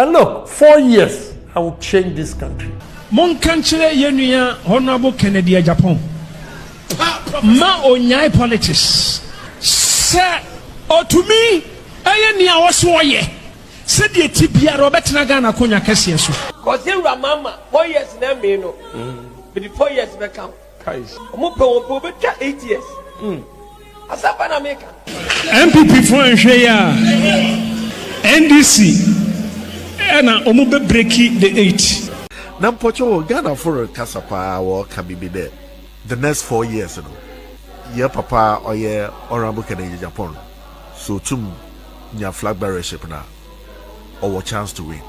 And look, 4 years, I will change this country. Mon country, Yenuya, Honorable Kennedy Agyapong. Ma onyai politics. Sir, or to me, I was 4 years. Said the Tibia Robert Nagana Konya Cassius. Because you were Mamma, 4 years now, me no. But the 4 years back out. Mopo, 8 years. As a Panamaican. MPP for Shea NDC. And Omube breaking the 8. Nampocho Ghana for a Casapa or can be there. The next 4 years, you know. Yeah, Papa or yeah, Honorable Kennedy Agyapong. So, tum, your flag bearership now. Or a chance to win.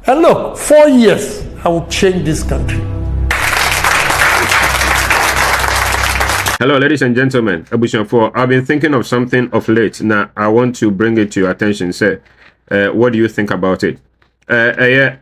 And look, 4 years, I will change this country. Hello, ladies and gentlemen. I've been thinking of something of late. Now, I want to bring it to your attention. Say, what do you think about it? Honorable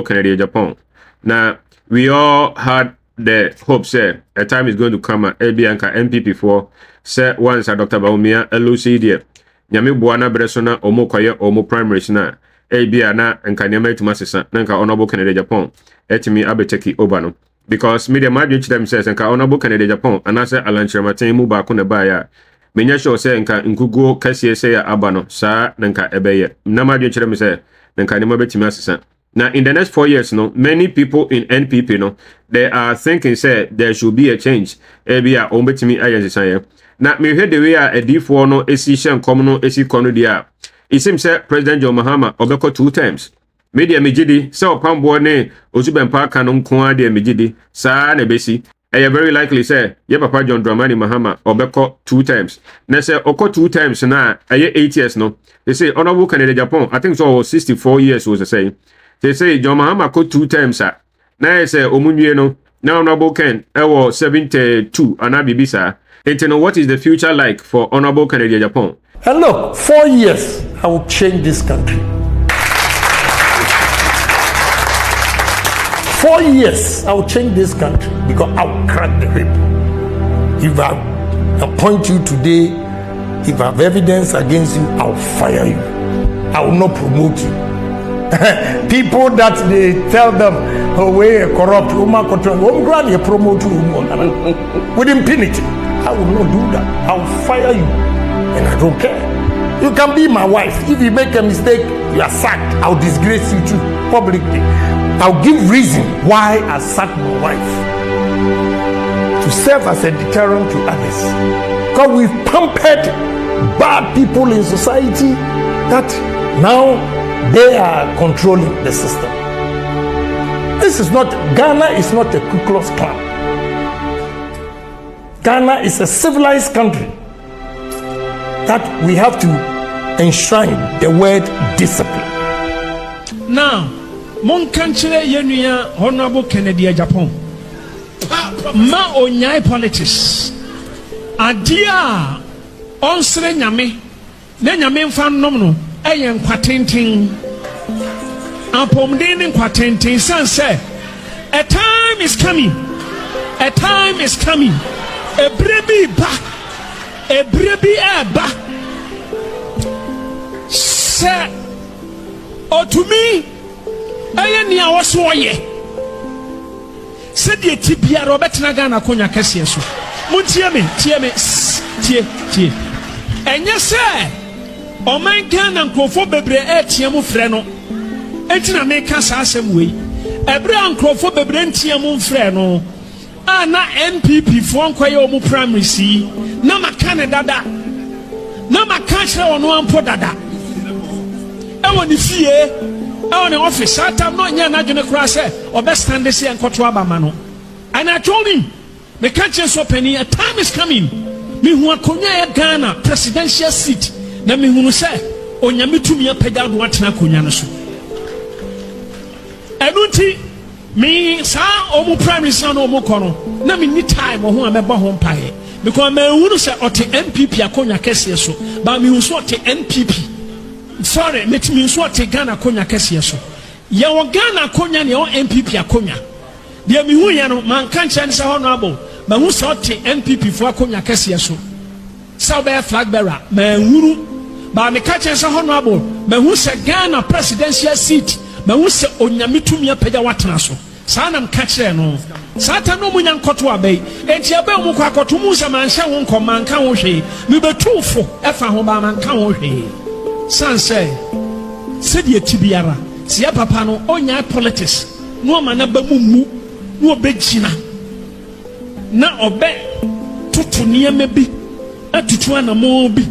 Kennedy Agyapong. Now, we all had the hope, say, a time is going to come at Bianca MPP for, say, once at Dr. Bawumia, Elucidia, Yami Buana Bresona, Omo Koya, Omo Primaries na, Biana, and Kanyame to Massisa, Nanka Honorable Kennedy Agyapong, Etimi Abeteki Obano. Because media marriage themselves and Honorable Kennedy Agyapong, and answer Alan Chamatin Muba Kunabaya. Menya show say nka nkugo kase say abano sa nka ebeye na madwe kire me say nka ne mabetimi asesa. Now in the next 4 years no, many people in NPP no, they are thinking say there should be a change. Ebia ombetimi ayensesan. Na me hear the way a D4 no esi hye nkom no esi kono dia. It seems say President John Mahama obeko 2 times. Media mejidi say Opambour ne Owusu Bempah kan nko ade mejidi sa na besi. Very likely say, yeah, Papa John Mahama obeko 2 times. They say, oko 2 times na, 8 years no. They say, Honorable Kennedy Agyapong, I think so 64 years was the same. They say, John Mahama ko 2 times sa. Na say, Omunye no, now Honorable Ken, 72, and Abibisa. And you know, what is the future like for Honorable Kennedy Agyapong? And look, 4 years, I will change this country. 4 years, I will change this country because I will crack the whip. If I appoint you today, if I have evidence against you, I will fire you. I will not promote you. People that they tell them, oh, we're corrupt, you promote you with impunity. I will not do that. I will fire you, and I don't care. You can be my wife. If you make a mistake, you are sacked. I'll disgrace you too publicly. I'll give reason why I sacked my wife to serve as a deterrent to others. Because we've pampered bad people in society that now they are controlling the system. This is not, Ghana is not a Ku Klux Klan. Ghana is a civilized country that we have to enshrine the word discipline. Now, mon country Yenuya Honorable Kennedy Agyapong. Ma onyai politics. Adia onsre nyame. Ne nyame mfa nom no eye nkwatentin. Apomden nkwatentin san say a time is coming. A time is coming. A brebi ba. A brebi eba. Say or to me ayeni awoso oye said the tibia Robert Nagana konya kase so muntie me tie enye se o man Ghana nkrofo bebre etie mu frɛ no entina me ka sa asɛm wei ebre nkrofo bebre ntie mu frɛ no ana NPP fo nkoye o mu primary si na maka ne dada na maka kyerɛ ono ampo dada ewo ni fie on the office, I am not here. Not going to cross it or best stand this and Kotua Bamano. And I told him, the country's opening, a time is coming. Me who are Konya Ghana presidential seat. Let me who say, on Yamitumia Pedal Watna Kunyanasu. Enuti, me, sir, Omo primary son, Omo Kono. Na me need time or who I'm a home pie. Because me who say, or the NPP, a Konya Kessiaso, but me who saw the NPP. Sorry, let me so take Ghana Konya Kessia so. Ya Ghana Konya ni o MPP akonya. Dia mi hu ya no man kan chan sa honorable. Ma hu so te MPP for Konya Kessia so. sɛ wobɛyɛ flag bearer manhunu ba meka kyerɛ sɛ honorable mahu sɛ Ghana presidential seat mahu sɛ onyame tumi apagya watena so saa na mka kyerɛ no saa ta no mu nya nkɔto abai enti abai mu kɔ akɔto mu sɛ manhyɛ wo nkɔ manka wo hwee mebɛtuufo ɛfa ho ba manka wo hwee san sɛ sɛdeɛ ti biara sɛ yɛ papa no ɔnya politics na ɔma na ba mu mu na ɔbɛgyina na ɔbɛ toto nneɛma bi atutu anamo bi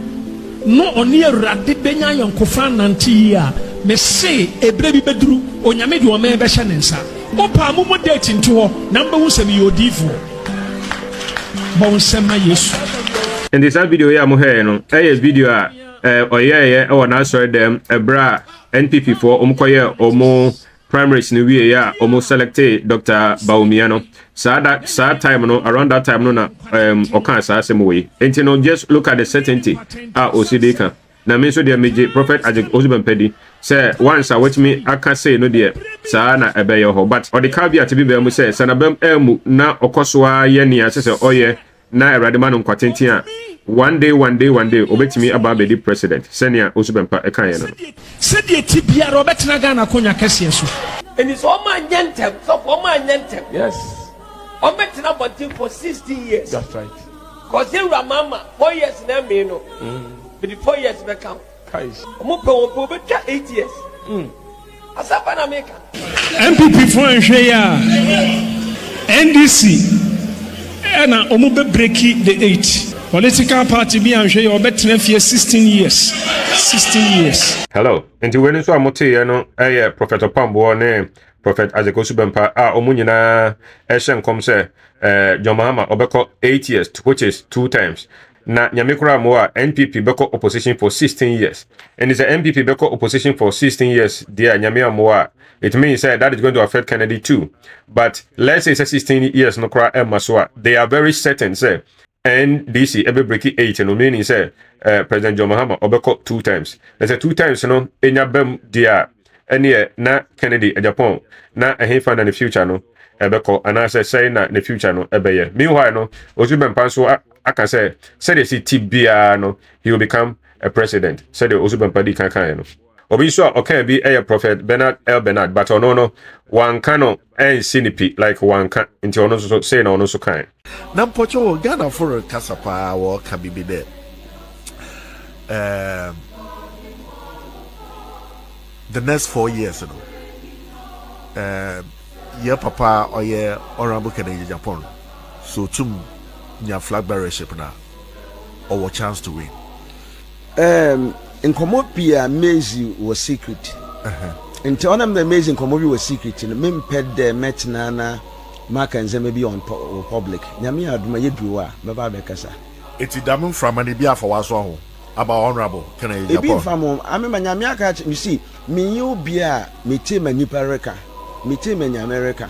no ɔne awurade bɛnya yɔnkofa nante yi a mese ɛberɛ bi bɛduru onyame de ɔma bɛhyɛ ne nsa wopa mo mo date nto hɔ na mbɛhu sɛ meyɛ odiifoɔ bɔ wo nsɛm ma yesu nti saa video yi a mo hɛɛ no ɛyɛ video a ɔyɛɛyɛ ɛwɔ n'asɔre dɛm ɛberɛ a NPP foɔ ɔmkɔyɛ ɔmo primaries no wie ya ɔmo selected Dr. Bawumia no saa time no around that time no na ɔka saa asɛm wɔ yi nti no just look at the certainty a ɔsi ka na me nso deɛ megye Prophet Isaac Owusu Bempah di sɛ once a watumi aka say no deɛ saa na ɛbɛyɛ hɔ but ɔde caveat bi bɛn mu sɛ sanabɛm ɛmu na ɔkɔ so a yɛ nea sɛ ɔyɛ na awurade ma no nkwatenten a one day obetumi aba abɛdi president sɛnea Owusu Bempah ɛka yɛ no sɛdeɛ ti biara ɔbɛtena Ghana konya kɛseɛ so ɛni sɛ ɔma nyɛ ntɛm sɔfo ɔma nyɛ ntɛm yes ɔbɛtena bɔnten for 16 years That's right. Cause yɛwura mama 4 years na me no bidi 4 years bɛka ɔmo pɛ wɔn pɛ ɔbɛtwa 8 years asapa na meka MPP fo nhwɛ yi a NDC ɛna ɔmo bɛ breaki the 8 political party bi anhwɛ yi ɔbɛtena fie 16 years hello nti wɛni nso a moteɛ no ɛyɛ Prophet Opambour ne Prophet Isaac Owusu Bempah a ɔmo nyinaa ɛhyɛ nkɔm sɛ John Mahama ɔbɛkɔ 8 years which is 2 times na nyame kora mo a NPP bɛkɔ opposition for 16 years and is a NPP bɛkɔ opposition for 16 years dear nyame amo a it means that is going to affect Kennedy too but let's say 16 years no kora emma so a they are very certain say NDC every break 8 no meaning say President John Mahama obeko 2 times there's a 2 times no enya bem dia ene na Kennedy Agyapong na ehefa na the future no ebeko anase say na the future no ebeye meanwhile no Owusu Bempah so aka say the city bia no he will become a president said the Owusu Bempah di kan no obi so okay be Prophet Bernard ElBernard but no one cano and sinipi like one can into ono so say na ono so kan na mpocho Ghana for kasapa wo ka bibi de the next 4 years you know your papa or your Honorable Kennedy Agyapong so tum nya flag bearership na or chance to win in Komopia Maisie was secret. Until one of the amazing Komobi was secret in the main pet the met Nana Mark and maybe on public. Yamia do my yedua, Baba Becassa. It's a damn from an Ibia for us all about Honorable Kennedy Agyapong. I mean, Yamiaka, you see, me you beer, me team and Nipareka, me team in America.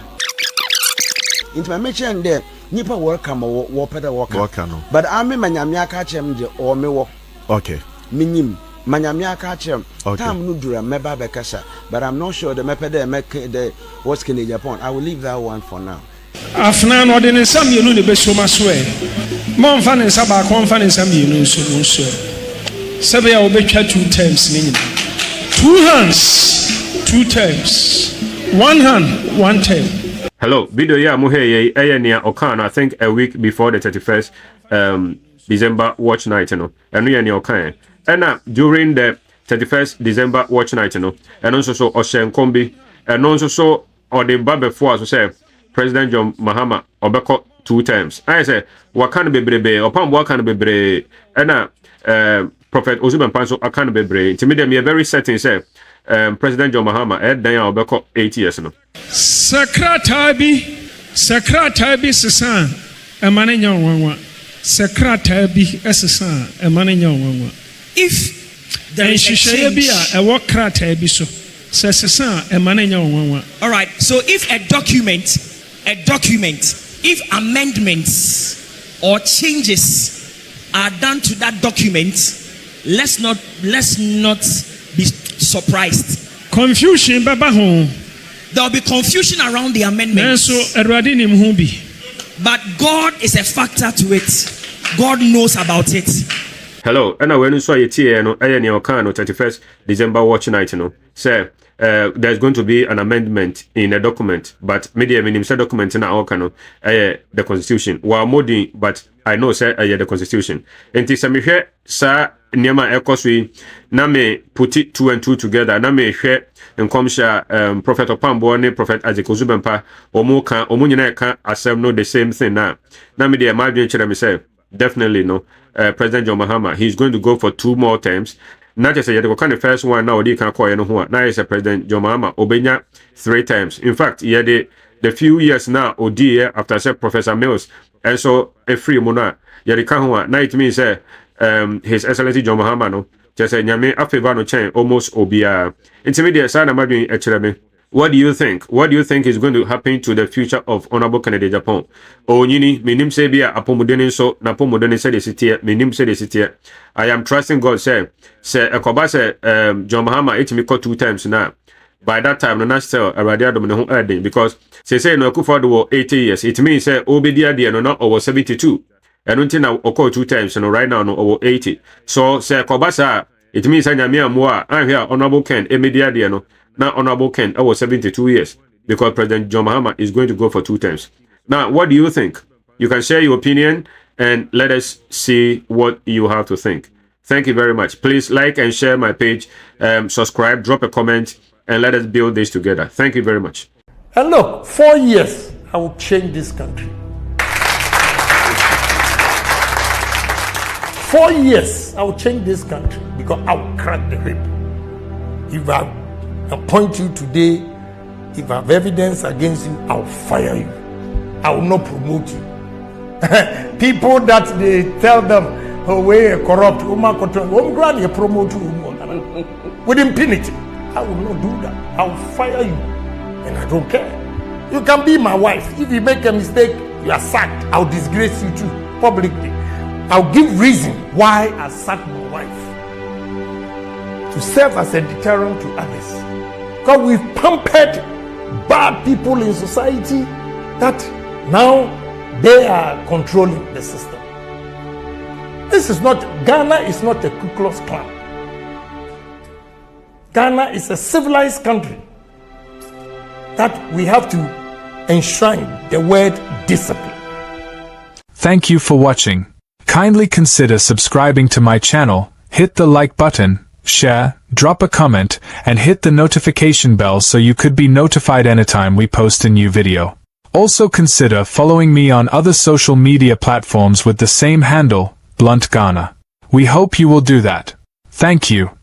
Into my mention there, Nipa welcome or Wapeta Walker. But I mean, Yamiaka Chem or me walk. Okay. Minim. Manyamia catch him. Tam Nudura, Meba Bekasa, but I'm not sure the Mepede make the what's Kennedy Agyapong. I will leave that one for now. Afnan or then some you know the best so much way. Mom fan and Saba confan and some you know so. Sabia will be 2 times. 2 hands, 2 times. 1 hand, 1 time. Hello, video ya muhe nia okan I think a week before the 31st December watch night no. And we are okan. And during the 31st December watch night, and also so Oshen Kombi, and also so or the Babe before so say President John Mahama Obeko 2 times. I say what can be brebe, Opambour can be brebe, and Prophet Owusu Bempah so can be brebe. To me, they are very certain say President John Mahama then Obeko 8 years no. Sakratabi Sasan, a man in your one. Sakratabi Sasan, a man in your one. If there is a change, a work crata be so. All right. So if a document, if amendments or changes are done to that document, let's not be surprised. Confusion, Baba home. There will be confusion around the amendments. But God is a factor to it. God knows about it. Hello, and I went saw a tea no 31st December watch night no. Say there's going to be an amendment in a document, but media minimum said document in our canon, the constitution. While modern, but I know say the constitution. And this me share sa niama ekoswi na me put it 2 and 2 together. Na me share and come share Prophet Opambour ne Prophet Isaac Owusu Bempah omo nyina ka asem no the same thing na. Na me dey imagine chere me say definitely no. President John Mahama, he's going to go for 2 more terms. Not just say the first one now they can call you know now is a President John Mahama obenya 3 times. In fact, yeah, the few years now odi after say Professor Mills and so a free mona yeah the can now it means His Excellency John Mahama no just say nyame afeva no chen almost obia intermediate sana madwin echireme. What do you think? What do you think is going to happen to the future of Honorable Kennedy Agyapong? Nyini, minim se bia apomodeni so na apomodeni se de sitie, minim se de sitie. I am trusting God say ekoba say John Mahama etimi call 2 times now. By that time no na still Awurade adom ne ho eden because say no Akuffo Addo 80 years. It means say obedia de no na over 72. And until now occur 2 times no right now no over 80. So say ekoba sa it means nyame amoa anhia Honorable Ken emedia de no. Now, Honorable Ken, I was 72 years because President John Mahama is going to go for 2 times. Now, what do you think? You can share your opinion and let us see what you have to think. Thank you very much. Please like and share my page, subscribe, drop a comment, and let us build this together. Thank you very much. And look, 4 years, I will change this country. 4 years, I will change this country because I will crack the whip. If I appoint you today, if I have evidence against you, I'll fire you. I will not promote you. People that they tell them, oh, we're corrupt, glad you promote you with impunity. I will not do that. I'll fire you. And I don't care. You can be my wife. If you make a mistake, you are sacked. I'll disgrace you too, publicly. I'll give reason why I sacked my wife. To serve as a deterrent to others. Because we've pampered bad people in society that now they are controlling the system. This is not, Ghana is not a Ku Klux Klan. Ghana is a civilized country that we have to enshrine the word discipline. Thank you for watching. Kindly consider subscribing to my channel, hit the like button, share, drop a comment, and hit the notification bell so you could be notified anytime we post a new video. Also consider following me on other social media platforms with the same handle, BluntGhana. We hope you will do that. Thank you.